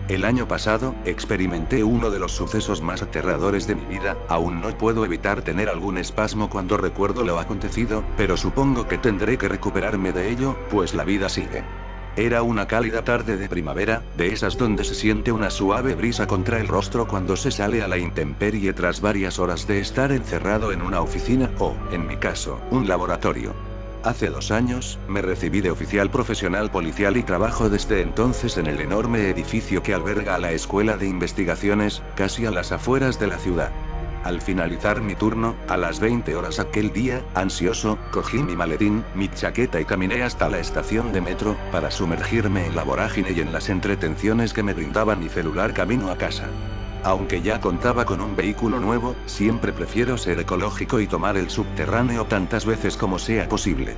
El año pasado, experimenté uno de los sucesos más aterradores de mi vida. Aún no puedo evitar tener algún espasmo cuando recuerdo lo acontecido, pero supongo que tendré que recuperarme de ello, pues la vida sigue. Era una cálida tarde de primavera, de esas donde se siente una suave brisa contra el rostro cuando se sale a la intemperie tras varias horas de estar encerrado en una oficina o, en mi caso, un laboratorio. Hace 2 años, me recibí de oficial profesional policial y trabajo desde entonces en el enorme edificio que alberga a la Escuela de Investigaciones, casi a las afueras de la ciudad. Al finalizar mi turno, a las 20 horas aquel día, ansioso, cogí mi maletín, mi chaqueta y caminé hasta la estación de metro, para sumergirme en la vorágine y en las entretenciones que me brindaba mi celular camino a casa. Aunque ya contaba con un vehículo nuevo, siempre prefiero ser ecológico y tomar el subterráneo tantas veces como sea posible.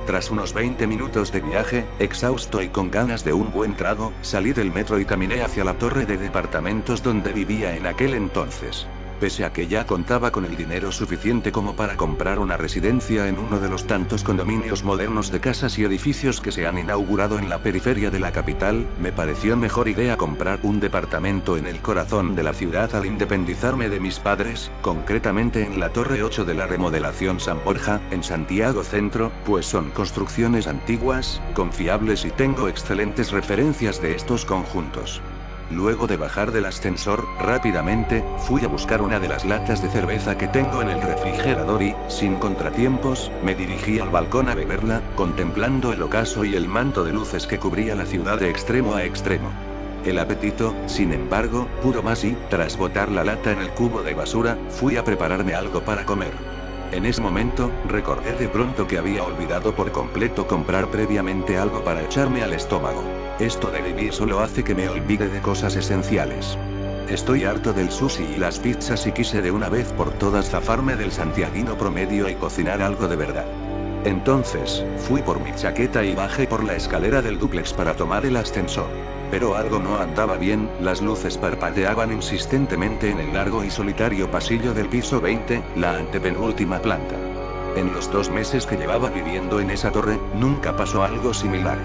Tras unos 20 minutos de viaje, exhausto y con ganas de un buen trago, salí del metro y caminé hacia la torre de departamentos donde vivía en aquel entonces. Pese a que ya contaba con el dinero suficiente como para comprar una residencia en uno de los tantos condominios modernos de casas y edificios que se han inaugurado en la periferia de la capital, me pareció mejor idea comprar un departamento en el corazón de la ciudad al independizarme de mis padres, concretamente en la Torre 8 de la remodelación San Borja, en Santiago Centro, pues son construcciones antiguas, confiables y tengo excelentes referencias de estos conjuntos. Luego de bajar del ascensor, rápidamente, fui a buscar una de las latas de cerveza que tengo en el refrigerador y, sin contratiempos, me dirigí al balcón a beberla, contemplando el ocaso y el manto de luces que cubría la ciudad de extremo a extremo. El apetito, sin embargo, pudo más y, tras botar la lata en el cubo de basura, fui a prepararme algo para comer. En ese momento, recordé de pronto que había olvidado por completo comprar previamente algo para echarme al estómago. Esto de vivir solo hace que me olvide de cosas esenciales. Estoy harto del sushi y las pizzas y quise de una vez por todas zafarme del santiaguino promedio y cocinar algo de verdad. Entonces, fui por mi chaqueta y bajé por la escalera del dúplex para tomar el ascensor. Pero algo no andaba bien, las luces parpadeaban insistentemente en el largo y solitario pasillo del piso 20, la antepenúltima planta. En los 2 meses que llevaba viviendo en esa torre, nunca pasó algo similar.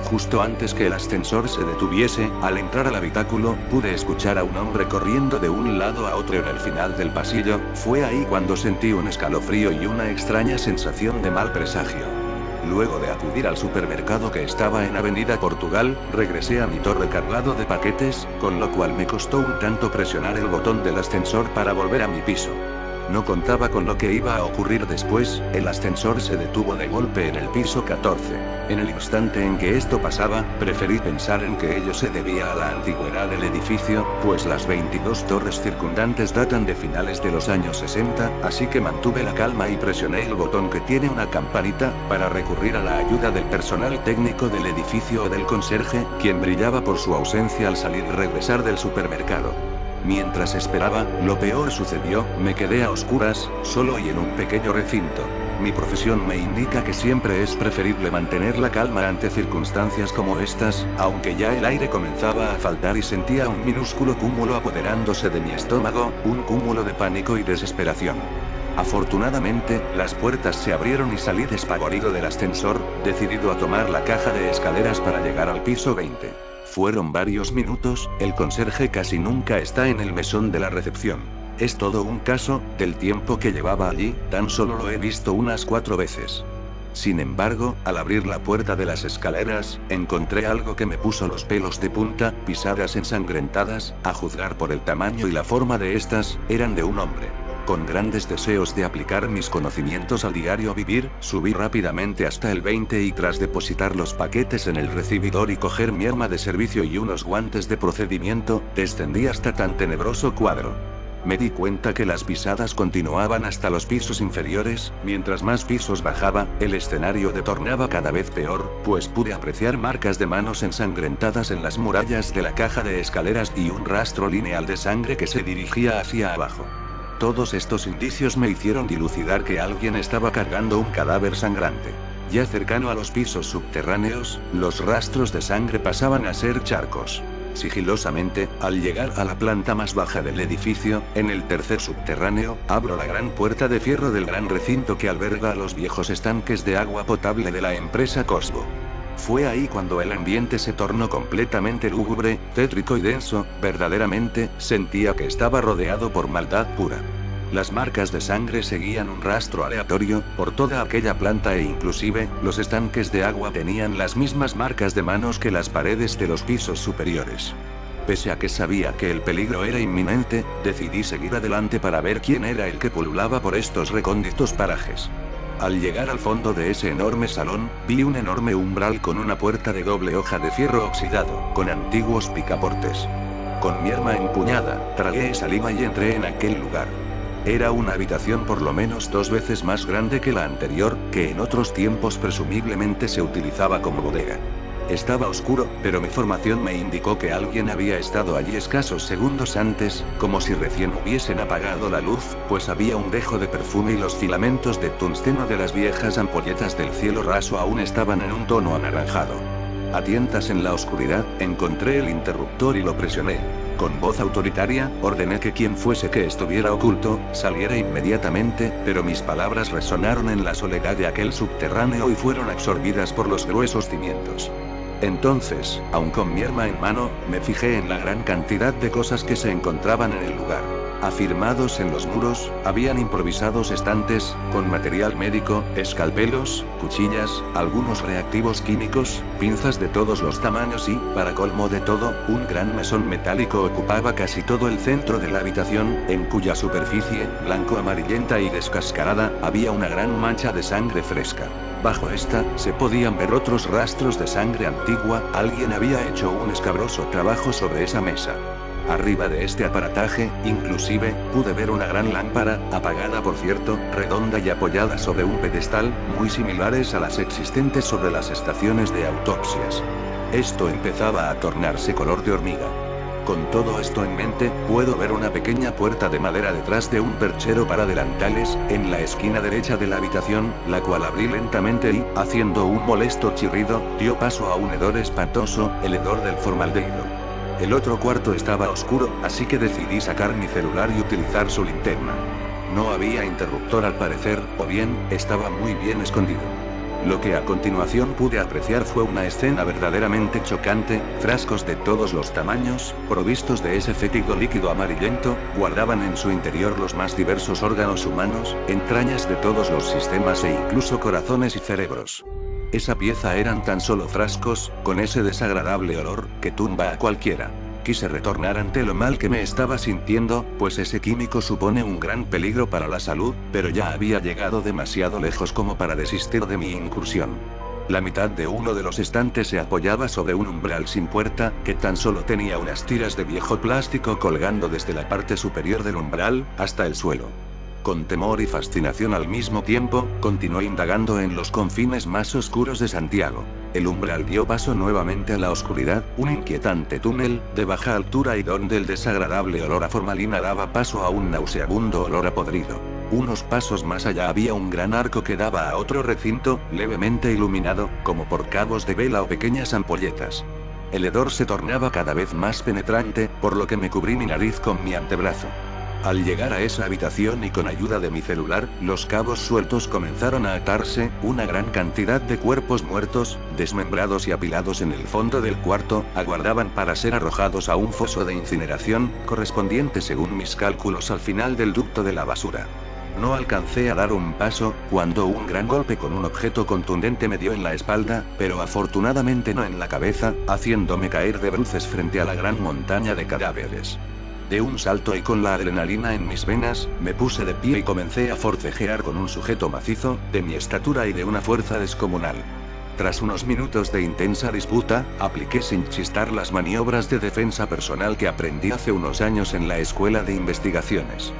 Justo antes que el ascensor se detuviese, al entrar al habitáculo, pude escuchar a un hombre corriendo de un lado a otro en el final del pasillo. Fue ahí cuando sentí un escalofrío y una extraña sensación de mal presagio. Luego de acudir al supermercado que estaba en Avenida Portugal, regresé a mi torre cargado de paquetes, con lo cual me costó un tanto presionar el botón del ascensor para volver a mi piso. No contaba con lo que iba a ocurrir después, el ascensor se detuvo de golpe en el piso 14. En el instante en que esto pasaba, preferí pensar en que ello se debía a la antigüedad del edificio, pues las 22 torres circundantes datan de finales de los años 60, así que mantuve la calma y presioné el botón que tiene una campanita, para recurrir a la ayuda del personal técnico del edificio o del conserje, quien brillaba por su ausencia al salir y regresar del supermercado. Mientras esperaba, lo peor sucedió, me quedé a oscuras, solo y en un pequeño recinto. Mi profesión me indica que siempre es preferible mantener la calma ante circunstancias como estas, aunque ya el aire comenzaba a faltar y sentía un minúsculo cúmulo apoderándose de mi estómago, un cúmulo de pánico y desesperación. Afortunadamente, las puertas se abrieron y salí despavorido del ascensor, decidido a tomar la caja de escaleras para llegar al piso 20. Fueron varios minutos, el conserje casi nunca está en el mesón de la recepción. Es todo un caso, del tiempo que llevaba allí, tan solo lo he visto unas 4 veces. Sin embargo, al abrir la puerta de las escaleras, encontré algo que me puso los pelos de punta, pisadas ensangrentadas, a juzgar por el tamaño y la forma de estas, eran de un hombre. Con grandes deseos de aplicar mis conocimientos al diario vivir, subí rápidamente hasta el 20 y tras depositar los paquetes en el recibidor y coger mi arma de servicio y unos guantes de procedimiento, descendí hasta tan tenebroso cuadro. Me di cuenta que las pisadas continuaban hasta los pisos inferiores, mientras más pisos bajaba, el escenario se tornaba cada vez peor, pues pude apreciar marcas de manos ensangrentadas en las murallas de la caja de escaleras y un rastro lineal de sangre que se dirigía hacia abajo. Todos estos indicios me hicieron dilucidar que alguien estaba cargando un cadáver sangrante. Ya cercano a los pisos subterráneos, los rastros de sangre pasaban a ser charcos. Sigilosamente, al llegar a la planta más baja del edificio, en el tercer subterráneo, abro la gran puerta de fierro del gran recinto que alberga los viejos estanques de agua potable de la empresa Cosbo. Fue ahí cuando el ambiente se tornó completamente lúgubre, tétrico y denso. Verdaderamente, sentía que estaba rodeado por maldad pura. Las marcas de sangre seguían un rastro aleatorio por toda aquella planta e inclusive, los estanques de agua tenían las mismas marcas de manos que las paredes de los pisos superiores. Pese a que sabía que el peligro era inminente, decidí seguir adelante para ver quién era el que pululaba por estos recónditos parajes. Al llegar al fondo de ese enorme salón, vi un enorme umbral con una puerta de doble hoja de fierro oxidado, con antiguos picaportes. Con mi arma empuñada, tragué saliva y entré en aquel lugar. Era una habitación por lo menos 2 veces más grande que la anterior, que en otros tiempos presumiblemente se utilizaba como bodega. Estaba oscuro, pero mi formación me indicó que alguien había estado allí escasos segundos antes, como si recién hubiesen apagado la luz, pues había un dejo de perfume y los filamentos de tungsteno de las viejas ampolletas del cielo raso aún estaban en un tono anaranjado. A tientas en la oscuridad, encontré el interruptor y lo presioné. Con voz autoritaria, ordené que quien fuese que estuviera oculto, saliera inmediatamente, pero mis palabras resonaron en la soledad de aquel subterráneo y fueron absorbidas por los gruesos cimientos. Entonces, aun con mi arma en mano, me fijé en la gran cantidad de cosas que se encontraban en el lugar. Afirmados en los muros, habían improvisados estantes, con material médico, escalpelos, cuchillas, algunos reactivos químicos, pinzas de todos los tamaños y, para colmo de todo, un gran mesón metálico ocupaba casi todo el centro de la habitación, en cuya superficie, blanco-amarillenta y descascarada, había una gran mancha de sangre fresca. Bajo esta, se podían ver otros rastros de sangre antigua. Alguien había hecho un escabroso trabajo sobre esa mesa. Arriba de este aparataje, inclusive, pude ver una gran lámpara, apagada por cierto, redonda y apoyada sobre un pedestal, muy similares a las existentes sobre las estaciones de autopsias. Esto empezaba a tornarse color de hormiga. Con todo esto en mente, puedo ver una pequeña puerta de madera detrás de un perchero para delantales, en la esquina derecha de la habitación, la cual abrí lentamente y, haciendo un molesto chirrido, dio paso a un hedor espantoso, el hedor del formaldehído. El otro cuarto estaba oscuro, así que decidí sacar mi celular y utilizar su linterna. No había interruptor al parecer, o bien, estaba muy bien escondido. Lo que a continuación pude apreciar fue una escena verdaderamente chocante. Frascos de todos los tamaños, provistos de ese fétido líquido amarillento, guardaban en su interior los más diversos órganos humanos, entrañas de todos los sistemas e incluso corazones y cerebros. Esa pieza eran tan solo frascos, con ese desagradable olor, que tumba a cualquiera. Quise retornar ante lo mal que me estaba sintiendo, pues ese químico supone un gran peligro para la salud, pero ya había llegado demasiado lejos como para desistir de mi incursión. La mitad de uno de los estantes se apoyaba sobre un umbral sin puerta, que tan solo tenía unas tiras de viejo plástico colgando desde la parte superior del umbral, hasta el suelo. Con temor y fascinación al mismo tiempo, continué indagando en los confines más oscuros de Santiago. El umbral dio paso nuevamente a la oscuridad, un inquietante túnel, de baja altura y donde el desagradable olor a formalina daba paso a un nauseabundo olor a podrido. Unos pasos más allá había un gran arco que daba a otro recinto, levemente iluminado, como por cabos de vela o pequeñas ampolletas. El hedor se tornaba cada vez más penetrante, por lo que me cubrí mi nariz con mi antebrazo. Al llegar a esa habitación y con ayuda de mi celular, los cabos sueltos comenzaron a atarse. Una gran cantidad de cuerpos muertos, desmembrados y apilados en el fondo del cuarto, aguardaban para ser arrojados a un foso de incineración, correspondiente según mis cálculos al final del ducto de la basura. No alcancé a dar un paso, cuando un gran golpe con un objeto contundente me dio en la espalda, pero afortunadamente no en la cabeza, haciéndome caer de bruces frente a la gran montaña de cadáveres. De un salto y con la adrenalina en mis venas, me puse de pie y comencé a forcejear con un sujeto macizo, de mi estatura y de una fuerza descomunal. Tras unos minutos de intensa disputa, apliqué sin chistar las maniobras de defensa personal que aprendí hace unos años en la escuela de investigaciones.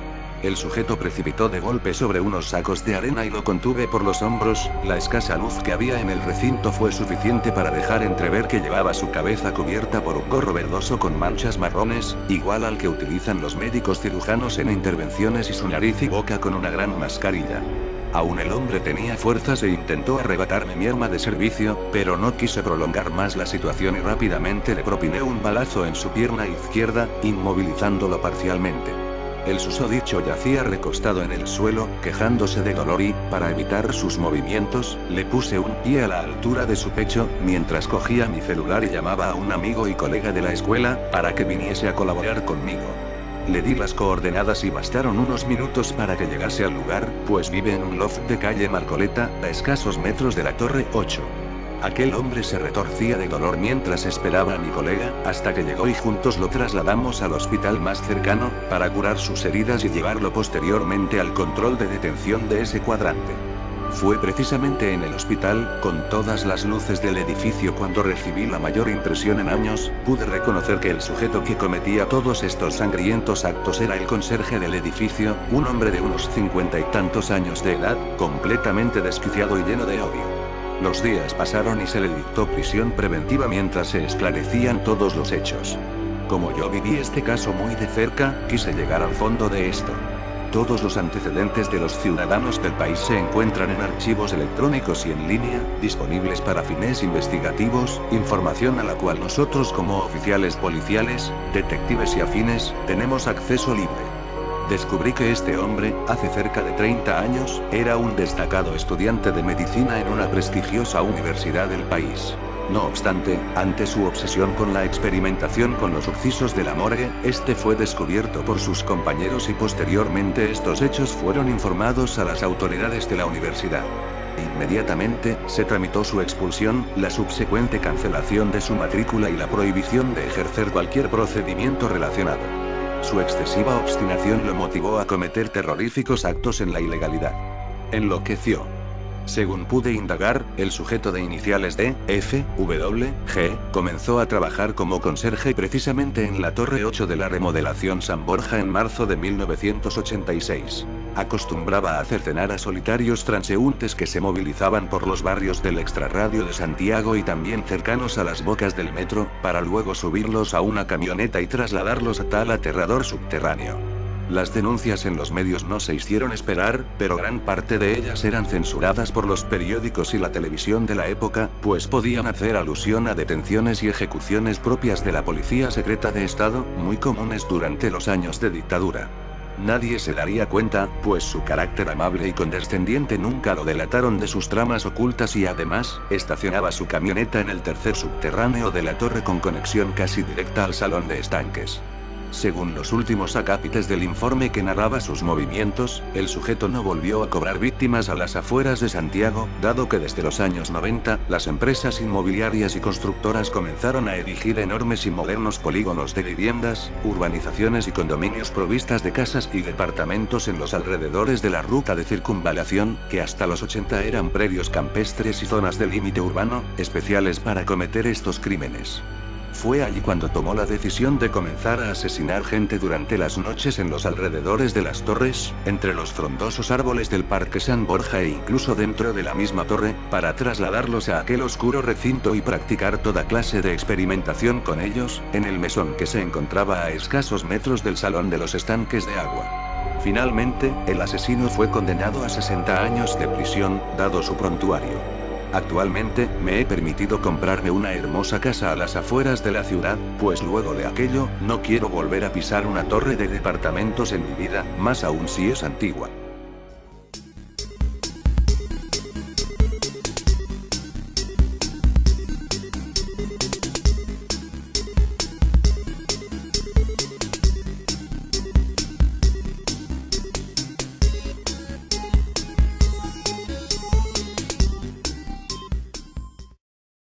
El sujeto precipitó de golpe sobre unos sacos de arena y lo contuve por los hombros. La escasa luz que había en el recinto fue suficiente para dejar entrever que llevaba su cabeza cubierta por un gorro verdoso con manchas marrones, igual al que utilizan los médicos cirujanos en intervenciones, y su nariz y boca con una gran mascarilla. Aún el hombre tenía fuerzas e intentó arrebatarme mi arma de servicio, pero no quise prolongar más la situación y rápidamente le propiné un balazo en su pierna izquierda, inmovilizándolo parcialmente. El susodicho yacía recostado en el suelo, quejándose de dolor y, para evitar sus movimientos, le puse un pie a la altura de su pecho, mientras cogía mi celular y llamaba a un amigo y colega de la escuela, para que viniese a colaborar conmigo. Le di las coordenadas y bastaron unos minutos para que llegase al lugar, pues vive en un loft de calle Marcoleta, a escasos metros de la Torre 8. Aquel hombre se retorcía de dolor mientras esperaba a mi colega, hasta que llegó y juntos lo trasladamos al hospital más cercano, para curar sus heridas y llevarlo posteriormente al control de detención de ese cuadrante. Fue precisamente en el hospital, con todas las luces del edificio, cuando recibí la mayor impresión en años. Pude reconocer que el sujeto que cometía todos estos sangrientos actos era el conserje del edificio, un hombre de unos 50 y tantos años de edad, completamente desquiciado y lleno de odio. Los días pasaron y se le dictó prisión preventiva mientras se esclarecían todos los hechos. Como yo viví este caso muy de cerca, quise llegar al fondo de esto. Todos los antecedentes de los ciudadanos del país se encuentran en archivos electrónicos y en línea, disponibles para fines investigativos, información a la cual nosotros como oficiales policiales, detectives y afines, tenemos acceso libre. Descubrí que este hombre, hace cerca de 30 años, era un destacado estudiante de medicina en una prestigiosa universidad del país. No obstante, ante su obsesión con la experimentación con los sucisos de la morgue, este fue descubierto por sus compañeros y posteriormente estos hechos fueron informados a las autoridades de la universidad. Inmediatamente, se tramitó su expulsión, la subsecuente cancelación de su matrícula y la prohibición de ejercer cualquier procedimiento relacionado. Su excesiva obstinación lo motivó a cometer terroríficos actos en la ilegalidad. Enloqueció. Según pude indagar, el sujeto de iniciales D, F, W, G, comenzó a trabajar como conserje precisamente en la Torre 8 de la remodelación San Borja en marzo de 1986. Acostumbraba a hacer cenar a solitarios transeúntes que se movilizaban por los barrios del extrarradio de Santiago y también cercanos a las bocas del metro, para luego subirlos a una camioneta y trasladarlos a tal aterrador subterráneo. Las denuncias en los medios no se hicieron esperar, pero gran parte de ellas eran censuradas por los periódicos y la televisión de la época, pues podían hacer alusión a detenciones y ejecuciones propias de la policía secreta de Estado, muy comunes durante los años de dictadura. Nadie se daría cuenta, pues su carácter amable y condescendiente nunca lo delataron de sus tramas ocultas y además, estacionaba su camioneta en el tercer subterráneo de la torre con conexión casi directa al salón de estanques. Según los últimos acápites del informe que narraba sus movimientos, el sujeto no volvió a cobrar víctimas a las afueras de Santiago, dado que desde los años 90, las empresas inmobiliarias y constructoras comenzaron a erigir enormes y modernos polígonos de viviendas, urbanizaciones y condominios provistas de casas y departamentos en los alrededores de la ruta de circunvalación, que hasta los 80 eran predios campestres y zonas de límite urbano, especiales para cometer estos crímenes. Fue allí cuando tomó la decisión de comenzar a asesinar gente durante las noches en los alrededores de las torres, entre los frondosos árboles del Parque San Borja e incluso dentro de la misma torre, para trasladarlos a aquel oscuro recinto y practicar toda clase de experimentación con ellos, en el mesón que se encontraba a escasos metros del salón de los estanques de agua. Finalmente, el asesino fue condenado a 60 años de prisión, dado su prontuario. Actualmente, me he permitido comprarme una hermosa casa a las afueras de la ciudad, pues luego de aquello, no quiero volver a pisar una torre de departamentos en mi vida, más aún si es antigua.